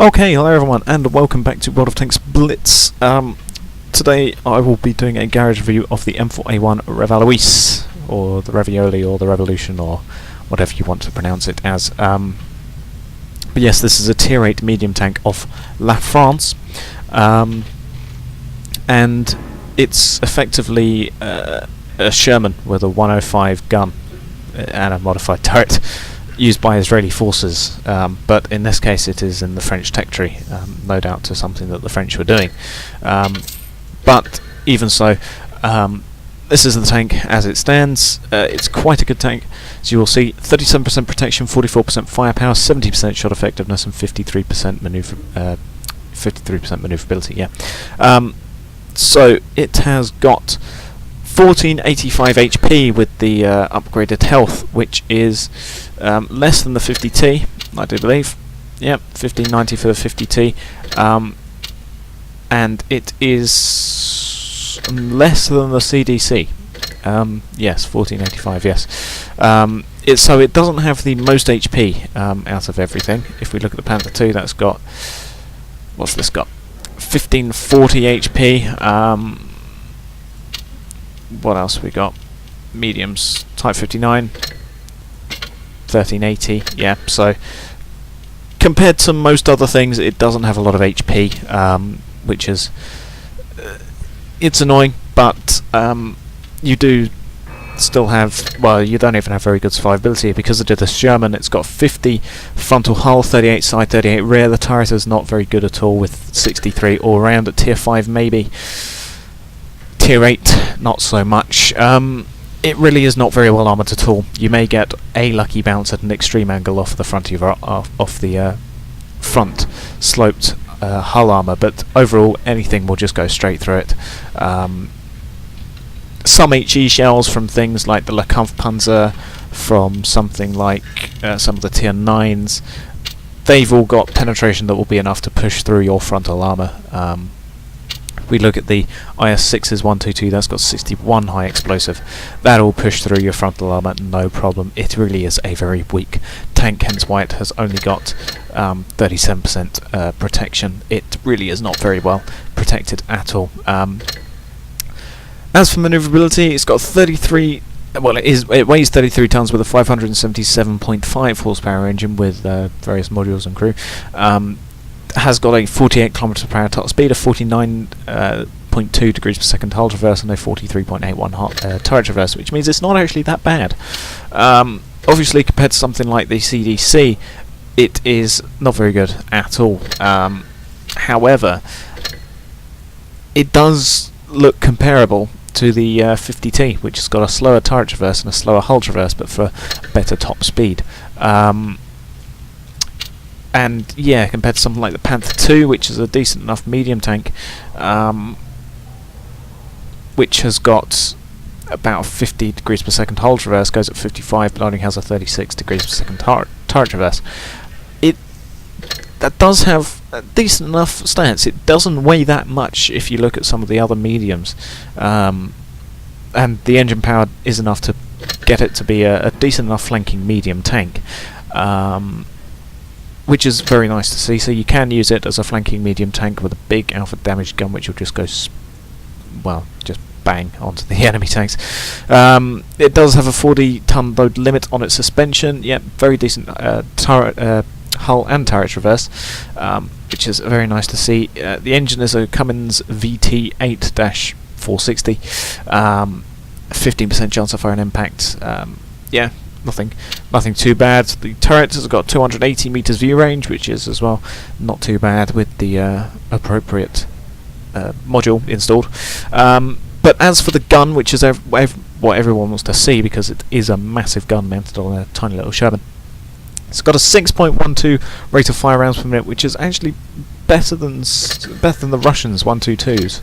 Okay, hello everyone, and welcome back to World of Tanks Blitz. Today I will be doing a garage review of the M4A1 Revalorise, or the Ravioli, or the Revolution, or whatever you want to pronounce it as. But yes, this is a tier 8 medium tank of La France, and it's effectively a Sherman with a 105 gun and a modified turret, used by Israeli forces, but in this case it is in the French territory, no doubt to something that the French were doing. But even so, this is the tank as it stands. It's quite a good tank, as you will see. 37% protection, 44% firepower, 70% shot effectiveness, and 53% maneuverability. Yeah. So it has got 1485 HP with the upgraded health, which is less than the 50T, I do believe. Yep, 1590 for the 50T, and it is less than the CDC. Yes, 1485. Yes. So it doesn't have the most HP out of everything. If we look at the Panther 2, that's got, what's this got? 1540 HP. What else we got? Mediums, Type 59, 1380. Yeah, so compared to most other things, it doesn't have a lot of HP, which is it's annoying. But you do still have, well, you don't even have very good survivability because it did the Sherman. It's got 50 frontal hull, 38 side, 38 rear. The turret is not very good at all, with 63 all round at tier 5 maybe. Tier 8, not so much. It really is not very well armoured at all. You may get a lucky bounce at an extreme angle off the front of your off the front sloped hull armour, but overall anything will just go straight through it. Some HE shells from things like the Le Kampfpanzer, from something like some of the tier 9s, they've all got penetration that will be enough to push through your frontal armour. We look at the IS-6's 122, that's got 61 high explosive. That'll push through your frontal armour, no problem. It really is a very weak tank, hence why it has only got 37% protection. It really is not very well protected at all. As for manoeuvrability, it's got 33. Well, it weighs 33 tons with a 577.5 horsepower engine with various modules and crew. Has got a 48 km per hour top speed, a 49.2 degrees per second hull traverse, and a 43.81 turret traverse, which means it's not actually that bad. Obviously, compared to something like the CDC, it is not very good at all. However, it does look comparable to the 50T, which has got a slower turret traverse and a slower hull traverse, but for better top speed. And yeah, compared to something like the Panther 2, which is a decent enough medium tank, which has got about 50 degrees per second hull traverse, goes at 55, but only has a 36 degrees per second turret traverse. That does have a decent enough stance. It doesn't weigh that much if you look at some of the other mediums, and the engine power is enough to get it to be a decent enough flanking medium tank. Which is very nice to see. So you can use it as a flanking medium tank with a big alpha damage gun, which will just go, just bang onto the enemy tanks. It does have a 40-ton load limit on its suspension. Yeah, very decent turret, hull and turret traverse, which is very nice to see. The engine is a Cummins VT8-460. 15% chance of fire and impact. Yeah. Nothing too bad. The turret has got 280 meters view range, which is as well not too bad with the appropriate module installed. But as for the gun, which is what everyone wants to see, because it is a massive gun mounted on a tiny little Sherman, it's got a 6.12 rate of fire rounds per minute, which is actually better than the Russians' 122s.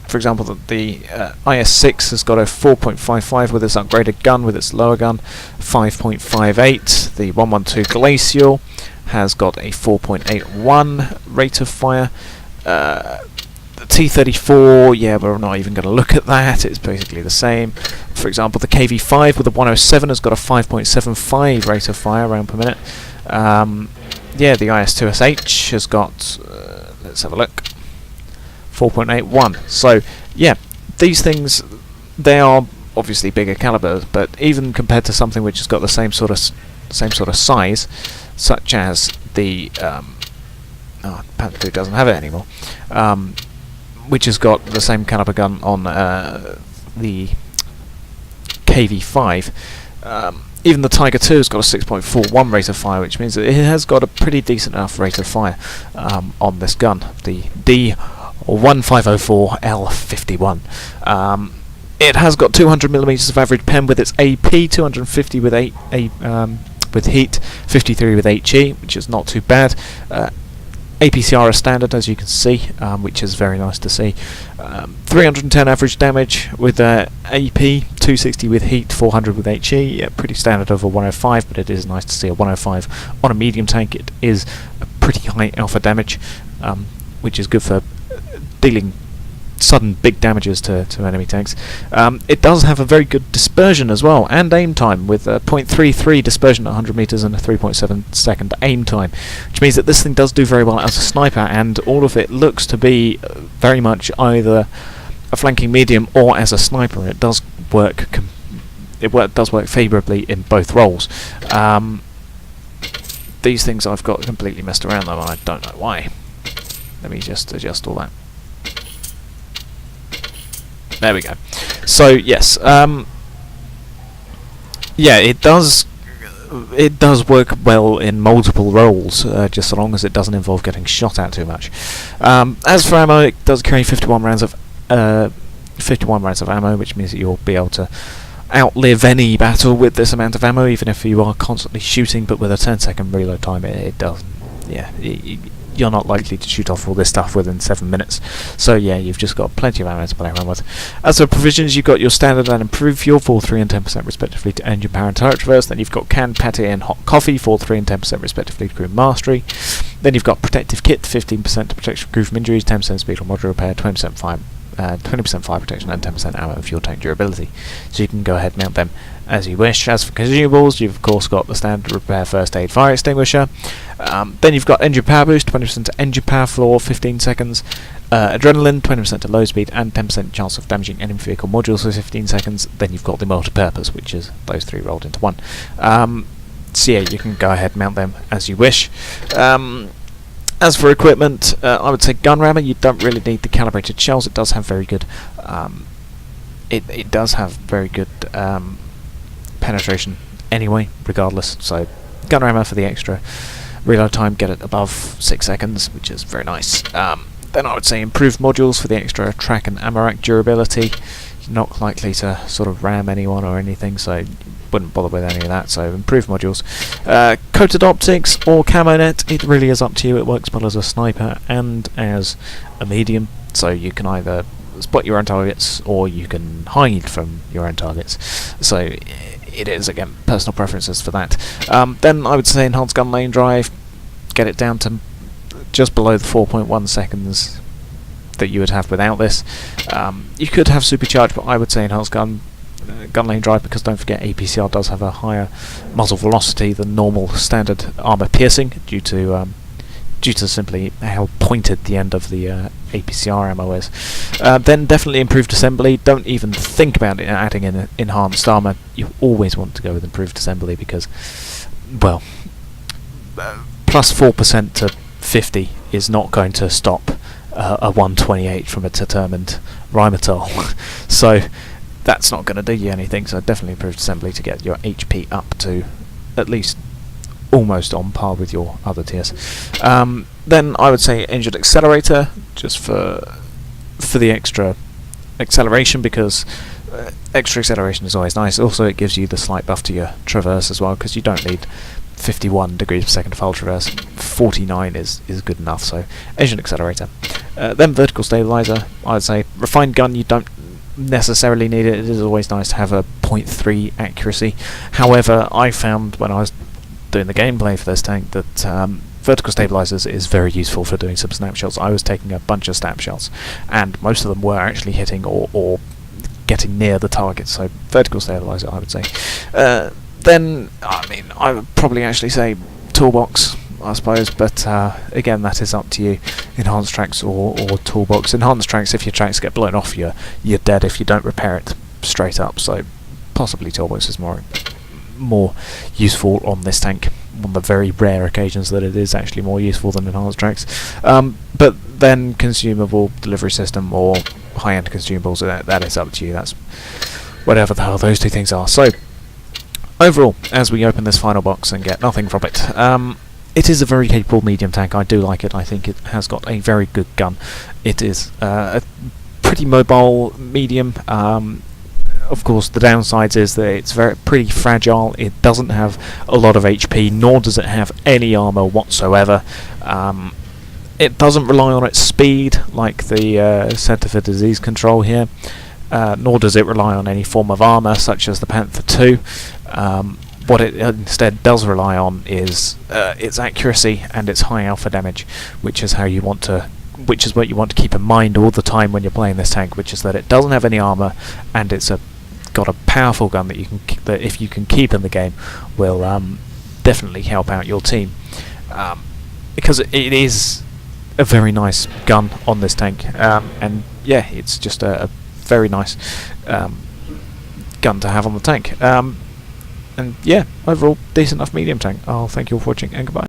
For example, the IS-6 has got a 4.55 with its upgraded gun, with its lower gun 5.58. The 112 Glacial has got a 4.81 rate of fire. The T-34, yeah, we're not even going to look at that. It's basically the same. For example, the KV-5 with the 107 has got a 5.75 rate of fire round per minute. yeah, the IS-2SH has got, let's have a look, 4.81. So yeah, these things, they are obviously bigger caliber, but even compared to something which has got the same sort of size, such as the Panther 2 doesn't have it anymore, which has got the same caliber gun on the KV5. Even the Tiger 2 has got a 6.41 rate of fire, which means that it has got a pretty decent enough rate of fire on this gun, the D1504L51. It has got 200mm of average pen with its AP, 250 with with heat, 53 with HE, which is not too bad. APCR is standard, as you can see, which is very nice to see. 310 average damage with AP, 260 with heat, 400 with HE. Yeah, pretty standard over 105, but it is nice to see a 105 on a medium tank. It is a pretty high alpha damage, which is good for dealing sudden big damages to enemy tanks. It does have a very good dispersion as well, and aim time, with a 0.33 dispersion at 100 meters and a 3.7 second aim time, which means that this thing does do very well as a sniper, and all of it looks to be very much either a flanking medium or as a sniper. It does work does work favourably in both roles. These things I've got completely messed around though, and I don't know why. Let me just adjust all that. There we go. So yes, yeah, it does work well in multiple roles, just so long as it doesn't involve getting shot at too much. As for ammo, it does carry 51 rounds of ammo, which means that you'll be able to outlive any battle with this amount of ammo, even if you are constantly shooting. But with a 10-second reload time, it doesn't. Yeah. You're not likely to shoot off all this stuff within 7 minutes. So yeah, you've just got plenty of ammo to play around with. As for provisions, you've got your standard and improved fuel, 4, 3 and 10% respectively to engine power and turret traverse. Then you've got canned pate and hot coffee, 4, 3 and 10% respectively to crew mastery. Then you've got protective kit, 15% to protect crew from injuries, 10% speed or module repair, 20% fire protection and 10% ammo and fuel tank durability. So you can go ahead and mount them as you wish. As for consumables, you've of course got the standard repair, first aid, fire extinguisher. Then you've got engine power boost, 20% to engine power floor, 15 seconds. Adrenaline, 20% to low speed, and 10% chance of damaging enemy vehicle modules for 15 seconds. Then you've got the multi-purpose, which is those three rolled into one. So yeah, you can go ahead and mount them as you wish. As for equipment, I would say gun rammer. You don't really need the calibrated shells. It does have very good. It does have very good penetration anyway, regardless. So gun rammer for the extra reload time, get it above 6 seconds, which is very nice. Then I would say improved modules for the extra track and ammo rack durability. You're not likely to sort of ram anyone or anything, so wouldn't bother with any of that. So improved modules. Coated optics or camo net, it really is up to you. It works well as a sniper and as a medium, so you can either spot your own targets or you can hide from your own targets. So it is, again, personal preferences for that. Then I would say enhanced gun lane drive, get it down to just below the 4.1 seconds that you would have without this. You could have supercharged, but I would say enhanced gun lane drive, because don't forget APCR does have a higher muzzle velocity than normal standard armor piercing due to simply how pointed the end of the APCR ammo is. Then definitely improved assembly. Don't even think about adding in enhanced armor. You always want to go with improved assembly because, well, plus 4% to 50 is not going to stop a 128 from a determined Rheinmetall. So that's not going to do you anything. So definitely improved assembly to get your HP up to at least almost on par with your other tiers. Then I would say engine accelerator, just for the extra acceleration, because extra acceleration is always nice. Also, it gives you the slight buff to your traverse as well, because you don't need 51 degrees per second full traverse. 49 is good enough. So engine accelerator. Then vertical stabilizer. I would say refined gun. You don't necessarily need it. It is always nice to have a 0.3 accuracy. However, I found when I was doing the gameplay for this tank that vertical stabilizers is very useful for doing some snapshots. I was taking a bunch of snapshots, and most of them were actually hitting or getting near the target. So vertical stabilizer, I would say. Then, I mean, I would probably actually say toolbox. I suppose, but again, that is up to you. Enhanced tracks or toolbox. Enhanced tracks, if your tracks get blown off, you're dead if you don't repair it straight up. So possibly toolbox is more useful on this tank. On the very rare occasions that it is actually more useful than enhanced tracks. But then consumable delivery system or high-end consumables, that is up to you. That's whatever the hell those two things are. So overall, as we open this final box and get nothing from it, it is a very capable medium tank. I do like it. I think it has got a very good gun. It is a pretty mobile medium. Of course, the downsides is that it's pretty fragile. It doesn't have a lot of HP, nor does it have any armor whatsoever. It doesn't rely on its speed like the Centre for Disease Control here, nor does it rely on any form of armor such as the Panther II. What it instead does rely on is its accuracy and its high alpha damage, which is what you want to keep in mind all the time when you're playing this tank, which is that it doesn't have any armor and it's got a powerful gun that that if you can keep in the game will definitely help out your team, because it is a very nice gun on this tank, and yeah, it's just a very nice gun to have on the tank, and yeah, overall decent enough medium tank. I'll thank you all for watching and goodbye.